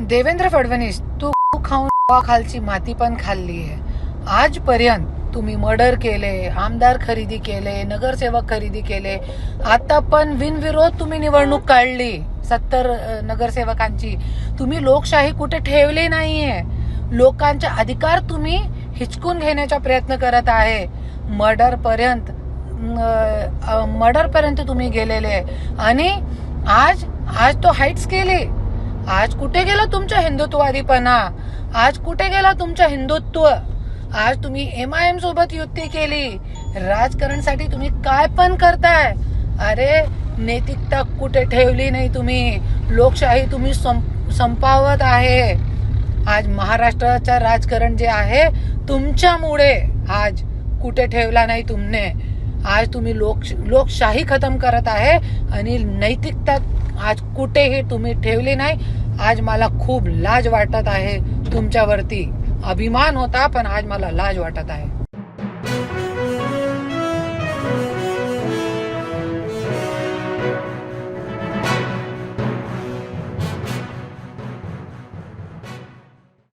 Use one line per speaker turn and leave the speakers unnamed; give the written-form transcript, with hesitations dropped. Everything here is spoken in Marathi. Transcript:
देवेंद्र फडणवीस, तू खाऊन खालची माती पण खाल्ली आहे. आजपर्यंत तुम्ही मर्डर केले, आमदार खरेदी केले, नगरसेवक खरेदी केले. आता पण बिनविरोध तुम्ही निवडणूक काढली 70 नगरसेवकांची. तुम्ही लोकशाही कुठे ठेवली नाहीये. लोकांचे अधिकार तुम्ही हिचकून घेण्याचा प्रयत्न करत आहे. मर्डर पर्यंत तुम्ही गेलेले आणि आज तो हाईट्स केली. आज कुठे गेला तुमचा हिंदुत्ववादीपणा? आज कुठे गेला तुमचं हिंदुत्व? आज तुम्ही MIM सोबत युती केली. राजकारणसाठी तुम्ही काय पण करताय. अरे नैतिकता कुठे ठेवली नाही तुम्ही. लोकशाही तुम्ही संपावत आहे. आज महाराष्ट्राचं राजकारण जे आहे तुमच्यामुळे आज कुठे ठेवला नाही तुमने. आज तुम्ही लोकशाही खतम करत आहे आणि नैतिकता आज कुठेही तुम्ही ठेवली नाही. आज मला खूप लाज वाटत आहे तुमच्यावरती. अभिमान होता पण आज मला लाज वाटत आहे.